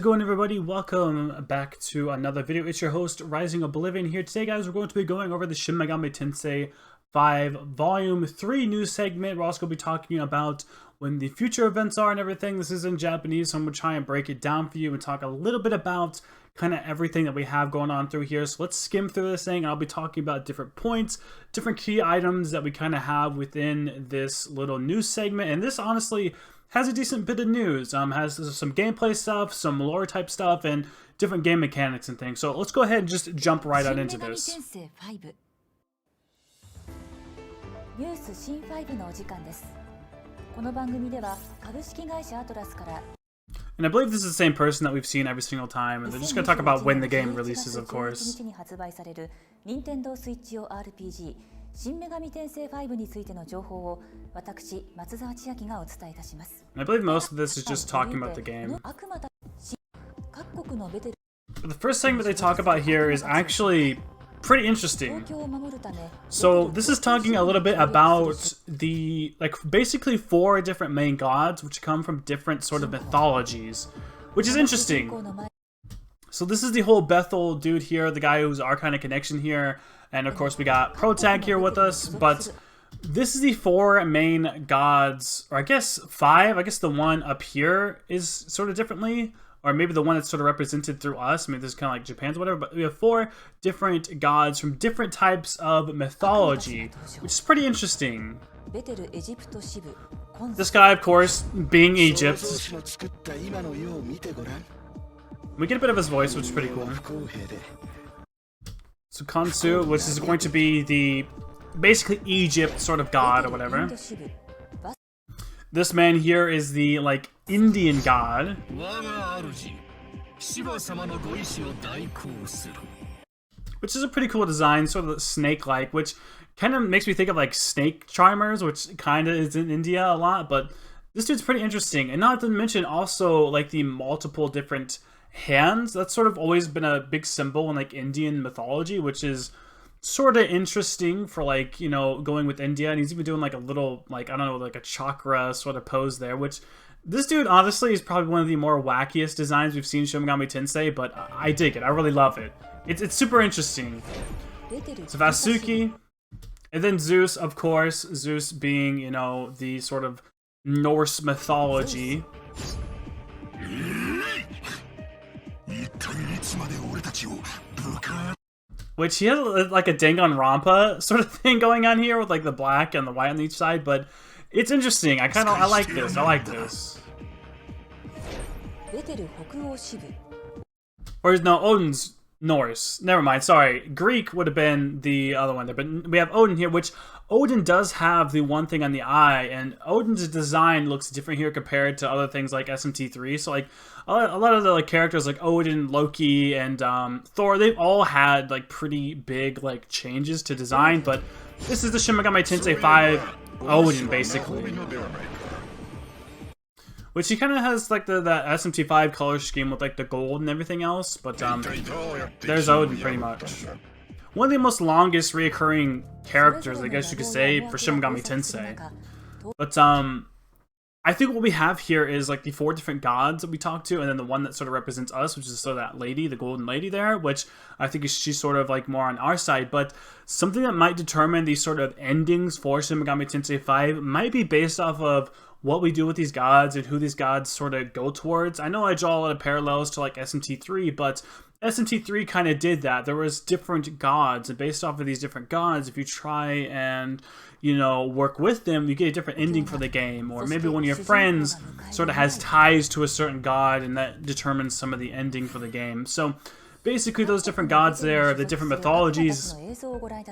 How's it going, everybody? Welcome back to another video. It's your host, Rising Oblivion here. Today, guys, we're going to be going over the Shin Megami Tensei 5 Volume 3 news segment. We're also going to be talking about when the future events are and everything. This is in Japanese, so I'm going to try and break it down for you and talk a little bit about kind of everything that we have going on through here. So let's skim through this thing, and I'll be talking about different points, different key items that we kind of have within this little news segment. And this, honestly, has a decent bit of news. Has some gameplay stuff, some lore type stuff, and different game mechanics and things. So let's go ahead and just jump right on into this. And I believe this is the same person that we've seen every single time, and they're just going to talk about when the game releases, of course. 新女神転生5についての情報を私松沢千明がお伝えいたします。I believe most of this is just talking about the game. But the first thing that they talk about here is actually pretty interesting. So this is talking a little bit about the, basically 4 different main gods which come from different sort of mythologies, which is interesting. So this is the whole Bethel dude here, the guy who's our kind of connection here. And of course we got Protag here with us, but this is the 4 main gods, or I guess 5. I guess the one up here is sort of differently, or maybe the one that's sort of represented through us. Maybe this is kind of like Japan's or whatever, but we have 4 different gods from different types of mythology, which is pretty interesting. This guy, of course, being Egypt. We get a bit of his voice, which is pretty cool. So Khonsu, which is going to be the basically Egypt sort of god or whatever. This man here is the Indian god. Which is a pretty cool design, sort of snake-like, which kind of makes me think of snake charmers, which kind of is in India a lot, but this dude's pretty interesting. And not to mention also the multiple different hands. That's sort of always been a big symbol in Indian mythology, which is sort of interesting for going with India. And he's even doing a little I don't know, a chakra sort of pose there, which this dude honestly is probably one of the more wackiest designs we've seen in Shin Megami Tensei, but I dig it. I really love it. It's super interesting. So Vasuki, and then Zeus, of course, Zeus being the sort of Norse mythology. Which he has a Danganronpa sort of thing going on here with the black and the white on each side, but it's interesting. I like this. I like this. Or no, Odin's Norse. Never mind, sorry. Greek would have been the other one there, but we have Odin here, which Odin does have the one thing on the eye, and Odin's design looks different here compared to other things like SMT3. So a lot of the characters like Odin, Loki, and Thor, they've all had pretty big changes to design, but this is the Shin Megami Tensei 5 Odin basically. Which he kind of has the SMT5 color scheme with the gold and everything else, but there's Odin pretty much. One of the most longest reoccurring characters, I guess you could say, for Shin Megami Tensei. But I think what we have here is the 4 different gods that we talk to, and then the one that sort of represents us, which is sort of that lady, the golden lady there, which I think she's sort of more on our side. But something that might determine these sort of endings for Shin Megami Tensei 5 might be based off of what we do with these gods and who these gods sort of go towards. I know I draw a lot of parallels to SMT3, but SMT3 kind of did that. There was different gods, and based off of these different gods, if you try and work with them, you get a different ending for the game. Or maybe one of your friends sort of has ties to a certain god, and that determines some of the ending for the game. So basically those different gods there, the different mythologies,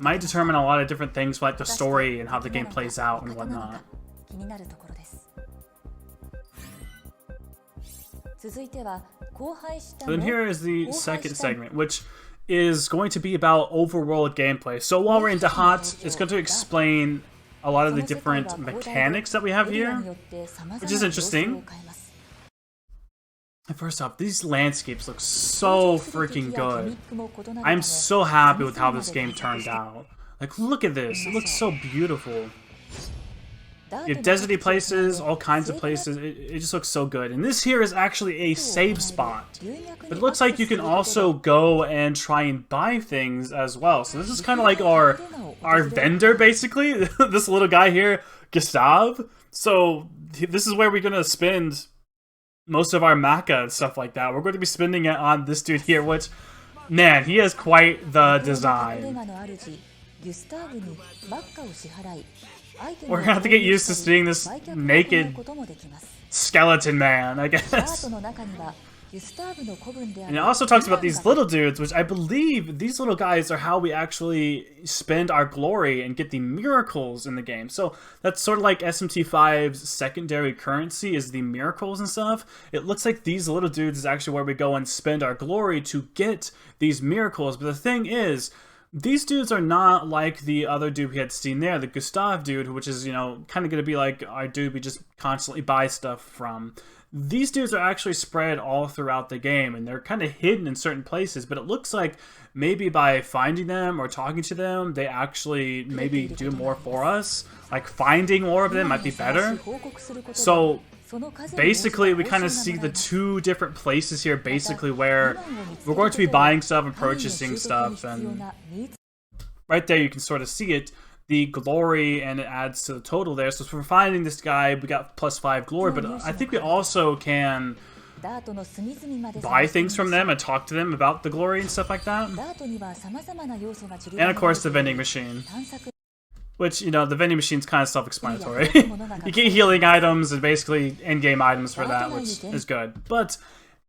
might determine a lot of different things for the story and how the game plays out and whatnot. So then here is the second segment, which is going to be about overworld gameplay. So while we're in Dahat, it's going to explain a lot of the different mechanics that we have here, which is interesting. And first off, these landscapes look so freaking good. I'm so happy with how this game turned out. Look at this. It looks so beautiful. You have deserty places, all kinds of places. It just looks so good. And this here is actually a save spot. But it looks like you can also go and try and buy things as well. So this is kind of like our vendor, basically. This little guy here, Gustav. So this is where we're going to spend most of our maca and stuff like that. We're going to be spending it on this dude here, which, man, he has quite the design. We're gonna have to get used to seeing this naked skeleton man, I guess. And it also talks about these little dudes, which I believe these little guys are how we actually spend our glory and get the miracles in the game. So that's sort of like SMT5's secondary currency is the miracles and stuff. It looks like these little dudes is actually where we go and spend our glory to get these miracles. But the thing is, these dudes are not like the other dude we had seen there, the Gustav dude, which is, you know, kind of going to be like our dude we just constantly buy stuff from. These dudes are actually spread all throughout the game, and they're kind of hidden in certain places, but it looks like maybe by finding them or talking to them, they actually maybe do more for us. Like, finding more of them might be better. So basically, we kind of see the two different places here, basically, where we're going to be buying stuff and purchasing stuff, and right there you can sort of see it, the glory, and it adds to the total there. So for finding this guy, we got +5 glory, but I think we also can buy things from them and talk to them about the glory and stuff like that. And of course, the vending machine. Which, you know, the vending machine's kind of self-explanatory. You get healing items and basically in-game items for that, which is good. But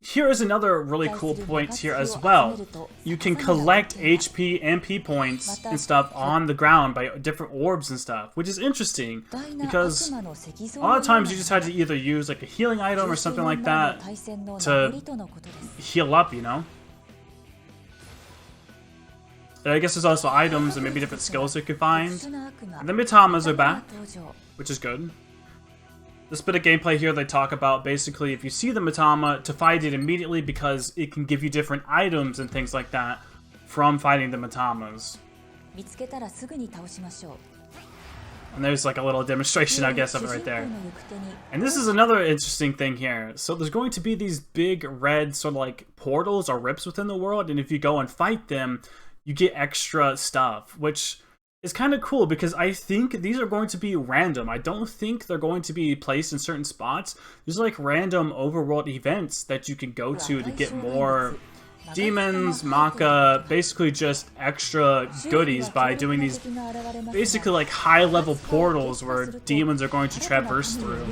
here is another really cool point here as well. You can collect HP, MP points and stuff on the ground by different orbs and stuff, which is interesting because a lot of times you just had to either use like a healing item or something like that to heal up, you know? And I guess there's also items and maybe different skills you can find. And the Mitamas are back, which is good. This bit of gameplay here, they talk about basically if you see the Mitama, to fight it immediately because it can give you different items and things like that from fighting the Mitamas. And there's like a little demonstration, I guess, of it right there. And this is another interesting thing here. So there's going to be these big red sort of like portals or rips within the world, and if you go and fight them, you get extra stuff, which is kind of cool because I think these are going to be random. I don't think they're going to be placed in certain spots. There's like random overworld events that you can go to get more demons, maca, basically just extra goodies by doing these basically like high-level portals where demons are going to traverse through.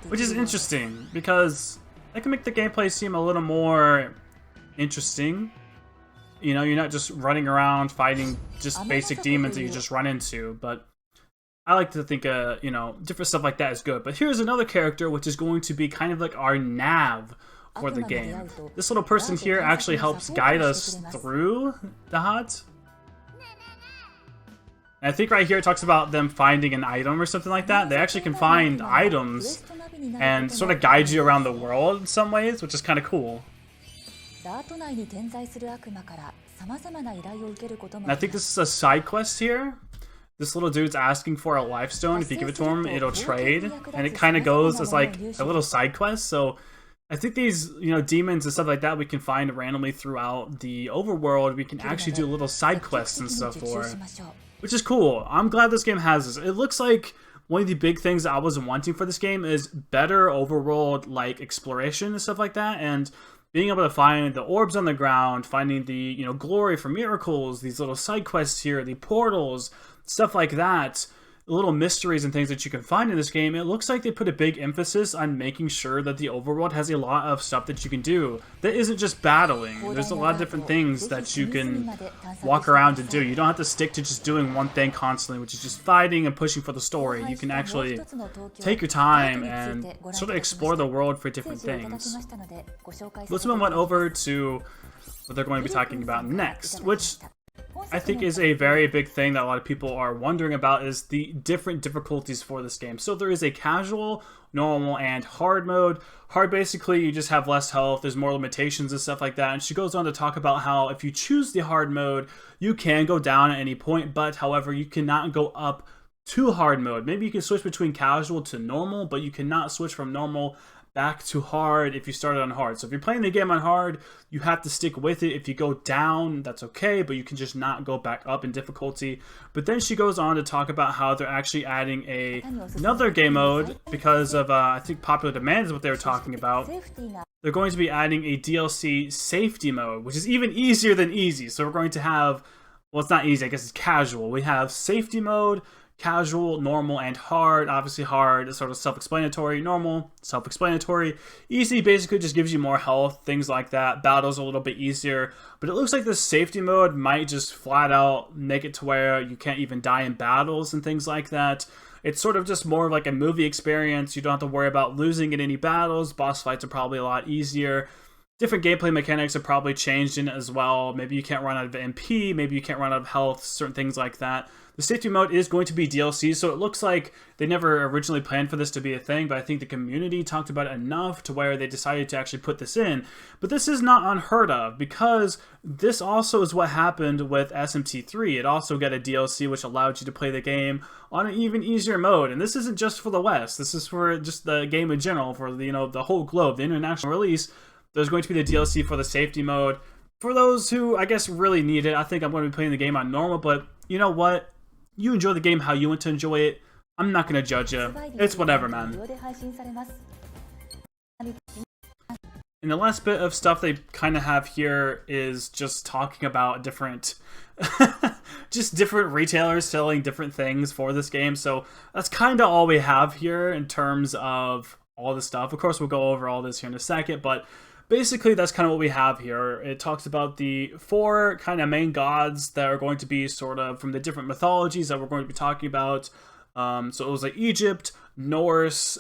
Which is interesting because that can make the gameplay seem a little more interesting. You know, you're not just running around fighting just basic demons that you just run into, but I like to think, you know, different stuff like that is good. But here's another character which is going to be kind of like our nav for the game. This little person here actually helps guide us through the hut. And I think right here it talks about them finding an item or something like that. They actually can find items and sort of guide you around the world in some ways, which is kind of cool. And I think this is a side quest here. This little dude's asking for a life stone. If you give it to him, it'll trade. And it kind of goes as like a little side quest. So I think these, you know, demons and stuff like that we can find randomly throughout the overworld. We can actually do little side quests and stuff for, which is cool. I'm glad this game has this. It looks like one of the big things that I was wanting for this game is better overworld like exploration and stuff like that. And being able to find the orbs on the ground, finding the, you know, glory for miracles, these little side quests here, the portals, stuff like that, little mysteries and things that you can find in this game. It looks like they put a big emphasis on making sure that the overworld has a lot of stuff that you can do that isn't just battling. There's a lot of different things that you can walk around and do. You don't have to stick to just doing one thing constantly, which is just fighting and pushing for the story. You can actually take your time and sort of explore the world for different things. Let's move on over to what they're going to be talking about next, which I think is a very big thing that a lot of people are wondering about, is the different difficulties for this game. So there is a casual, normal, and hard mode. Hard, basically, you just have less health, there's more limitations and stuff like that. And she goes on to talk about how if you choose the hard mode, you can go down at any point, but however, you cannot go up to hard mode. Maybe you can switch between casual to normal, but you cannot switch from normal back to hard if you started on hard. So if you're playing the game on hard, you have to stick with it. If you go down, that's okay, but you can just not go back up in difficulty. But then she goes on to talk about how they're actually adding another game mode because of, I think, popular demand is what they were talking about. They're going to be adding a DLC safety mode, which is even easier than easy. So we're going to have, well, it's not easy, I guess it's casual. We have safety mode, casual, normal, and hard. Obviously hard is sort of self-explanatory. Normal, self-explanatory. Easy basically just gives you more health, things like that. Battles a little bit easier. But it looks like this safety mode might just flat out make it to where you can't even die in battles and things like that. It's sort of just more of like a movie experience. You don't have to worry about losing in any battles. Boss fights are probably a lot easier. Different gameplay mechanics have probably changed in it as well. Maybe you can't run out of MP, maybe you can't run out of health, certain things like that. The safety mode is going to be DLC, so it looks like they never originally planned for this to be a thing, but I think the community talked about it enough to where they decided to actually put this in. But this is not unheard of, because this also is what happened with SMT3. It also got a DLC which allowed you to play the game on an even easier mode, and this isn't just for the West. This is for just the game in general, for the whole globe, the international release. There's going to be the DLC for the safety mode. For those who, I guess, really need it, I think I'm going to be playing the game on normal, but you know what? You enjoy the game how you want to enjoy it. I'm not going to judge you. It's whatever, man. And the last bit of stuff they kind of have here is just talking about different just different retailers selling different things for this game. So that's kind of all we have here in terms of all this stuff. Of course, we'll go over all this here in a second, but basically that's kind of what we have here. It talks about the 4 kind of main gods that are going to be sort of from the different mythologies that we're going to be talking about. So it was like Egypt, Norse,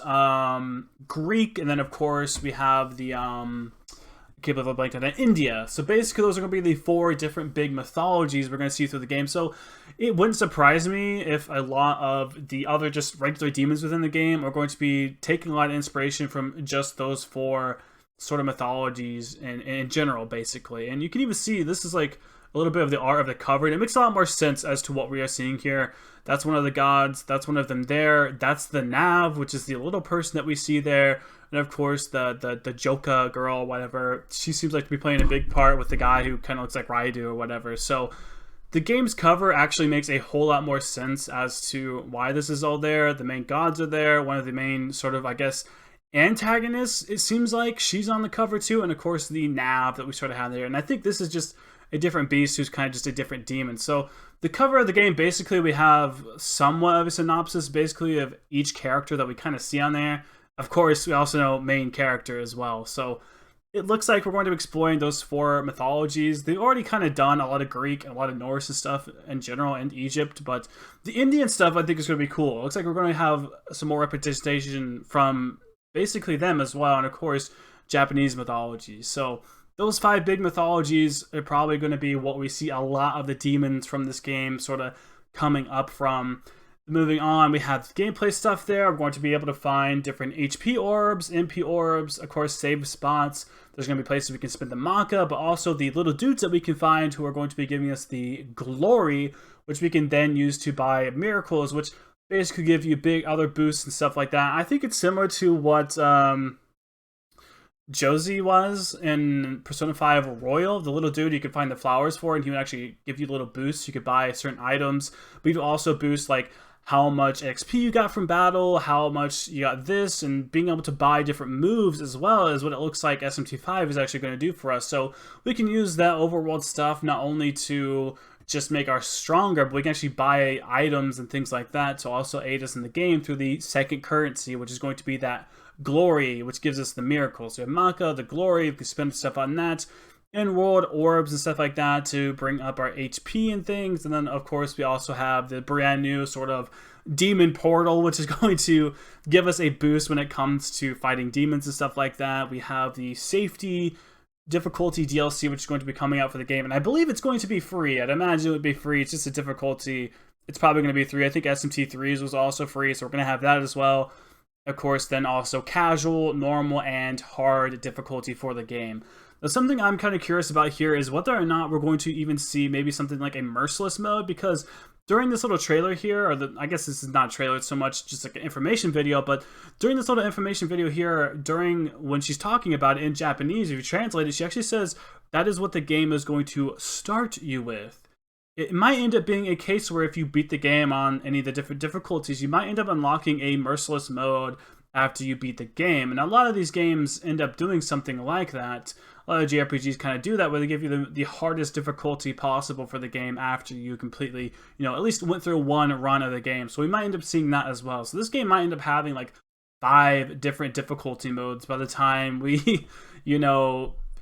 Greek, and then of course we have the I can't believe I blanked on that, India. So basically those are going to be the 4 different big mythologies we're going to see through the game. So it wouldn't surprise me if a lot of the other just regular demons within the game are going to be taking a lot of inspiration from just those 4 sort of mythologies in general, basically. And you can even see this is like a little bit of the art of the cover, and it makes a lot more sense as to what we are seeing here. That's one of the gods, that's one of them there, that's the Nav, which is the little person that we see there, and of course the Joka girl, whatever, she seems like to be playing a big part with the guy who kind of looks like Raidu or whatever. So the game's cover actually makes a whole lot more sense as to why this is all there. The main gods are there, one of the main sort of, I guess, antagonists, it seems like she's on the cover too, and of course the Nav that we sort of have there. And I think this is just a different beast who's kind of just a different demon. So the cover of the game, basically we have somewhat of a synopsis basically of each character that we kind of see on there. Of course, we also know main character as well. So it looks like we're going to be exploring those 4 mythologies. They've already kind of done a lot of Greek and a lot of Norse and stuff in general, and Egypt, but the Indian stuff I think is going to be cool. It looks like we're going to have some more representation from basically them as well, and of course Japanese mythology. So those 5 big mythologies are probably going to be what we see a lot of the demons from this game sort of coming up from. Moving on, we have gameplay stuff there. We're going to be able to find different HP orbs, MP orbs, of course save spots. There's going to be places we can spend the Maka, but also the little dudes that we can find who are going to be giving us the glory, which we can then use to buy miracles, which basically give you big other boosts and stuff like that. I think it's similar to what Josie was in Persona 5 Royal. The little dude you could find the flowers for, and he would actually give you little boosts. You could buy certain items, but you could also boost like how much XP you got from battle, how much you got this, and being able to buy different moves as well is what it looks like SMT5 is actually going to do for us. So we can use that overworld stuff not only to just make us stronger, but we can actually buy items and things like that to also aid us in the game through the second currency, which is going to be that glory, which gives us the miracles. So we have Maka, the glory, we can spend stuff on that, in world orbs and stuff like that to bring up our HP and things. And then of course we also have the brand new sort of demon portal, which is going to give us a boost when it comes to fighting demons and stuff like that. We have the safety difficulty DLC, which is going to be coming out for the game, and I believe it's going to be free. I'd imagine it would be free. It's just a difficulty. It's probably going to be 3. I think SMT3's was also free, so we're going to have that as well. Of course, then also casual, normal, and hard difficulty for the game. Something I'm kind of curious about here is whether or not we're going to even see maybe something like a merciless mode, because during this little trailer here, I guess this is not a trailer, it's so much just like an information video, but during this little information video here, when she's talking about it in Japanese, if you translate it, she actually says that is what the game is going to start you with. It might end up being a case where if you beat the game on any of the different difficulties, you might end up unlocking a merciless mode after you beat the game. And a lot of these games end up doing something like that. A lot of JRPGs kind of do that, where they give you the hardest difficulty possible for the game after you completely, at least went through one run of the game. So we might end up seeing that as well. So this game might end up having like 5 different difficulty modes by the time we,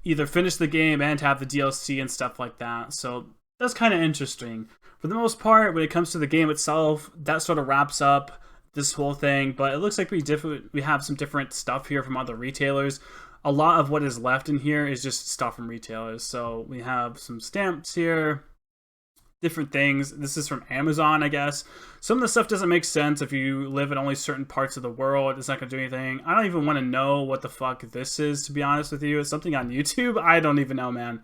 either finish the game and have the DLC and stuff like that. So that's kind of interesting. For the most part, when it comes to the game itself, that sort of wraps up this whole thing. But it looks like we have some different stuff here from other retailers. A lot of what is left in here is just stuff from retailers. So we have some stamps here, different things. This is from Amazon, I guess. Some of the stuff doesn't make sense if you live in only certain parts of the world. It's not going to do anything. I don't even want to know what the fuck this is, to be honest with you. It's something on YouTube. I don't even know, man.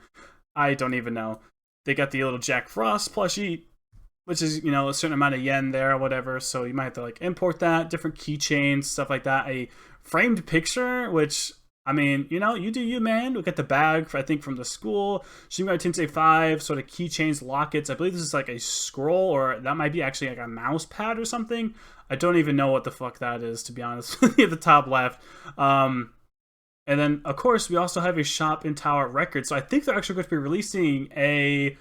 I don't even know. They got the little Jack Frost plushie, which is, a certain amount of yen there or whatever. So you might have to like import that, different keychains, stuff like that. A framed picture, which, I mean, you do you, man. Look at the bag, I think, from the school. Shin Megami Tensei 5, sort of keychains, lockets. I believe this is like a scroll, or that might be actually like a mouse pad or something. I don't even know what the fuck that is, to be honest with you, at the top left. And then, of course, we also have a shop in Tower Records. So I think they're actually going to be releasing a,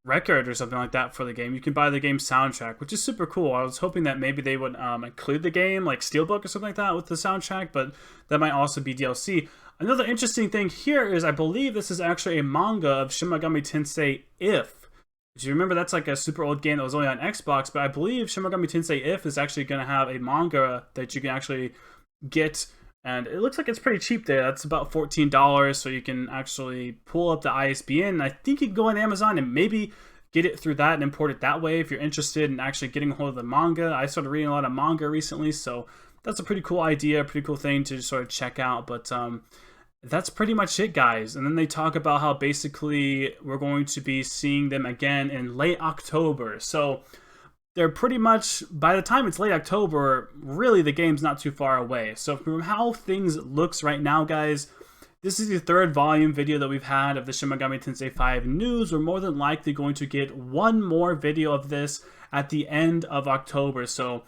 record or something like that for the game. You can buy the game soundtrack, which is super cool. I was hoping that maybe they would include the game, like Steelbook or something like that, with the soundtrack, but that might also be DLC. Another interesting thing here is I believe this is actually a manga of Shin Megami Tensei If. If you remember, that's like a super old game that was only on Xbox, but I believe Shin Megami Tensei If is actually going to have a manga that you can actually get. And it looks like it's pretty cheap there. That's about $14, so you can actually pull up the ISBN. I think you can go on Amazon and maybe get it through that and import it that way if you're interested in actually getting a hold of the manga. I started reading a lot of manga recently, so that's a pretty cool idea, pretty cool thing to sort of check out. But that's pretty much it, guys. And then they talk about how basically we're going to be seeing them again in late October. So they're pretty much, by the time it's late October, really the game's not too far away. So from how things looks right now, guys, this is the 3rd volume video that we've had of the Shin Megami Tensei 5 news. We're more than likely going to get one more video of this at the end of October. So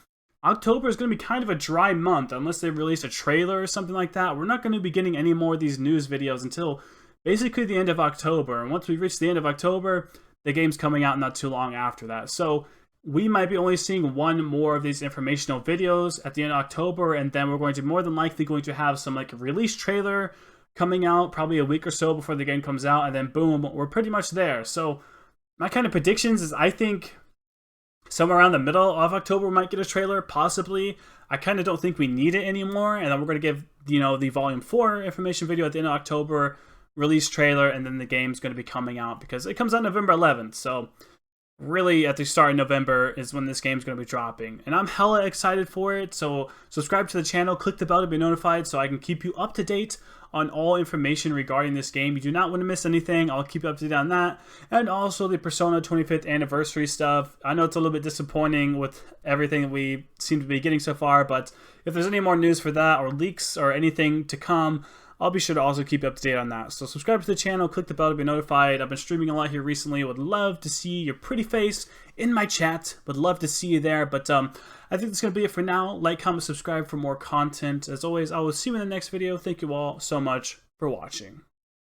October is going to be kind of a dry month unless they release a trailer or something like that. We're not going to be getting any more of these news videos until basically the end of October. And once we reach the end of October, the game's coming out not too long after that. So we might be only seeing one more of these informational videos at the end of October, and then we're going to more than likely have some like release trailer coming out probably a week or so before the game comes out, and then boom, we're pretty much there. So my kind of predictions is I think somewhere around the middle of October we might get a trailer, possibly. I kind of don't think we need it anymore, and then we're going to give, the Volume 4 information video at the end of October, release trailer, and then the game's going to be coming out because it comes out November 11th, so really at the start of November is when this game's going to be dropping. And I'm hella excited for it, so subscribe to the channel, click the bell to be notified so I can keep you up to date on all information regarding this game. You do not want to miss anything. I'll keep you up to date on that. And also the Persona 25th anniversary stuff. I know it's a little bit disappointing with everything that we seem to be getting so far, but if there's any more news for that or leaks or anything to come, I'll be sure to also keep you up to date on that. So subscribe to the channel, click the bell to be notified. I've been streaming a lot here recently. Would love to see your pretty face in my chat. Would love to see you there. But I think that's going to be it for now. Like, comment, subscribe for more content. As always, I will see you in the next video. Thank you all so much for watching.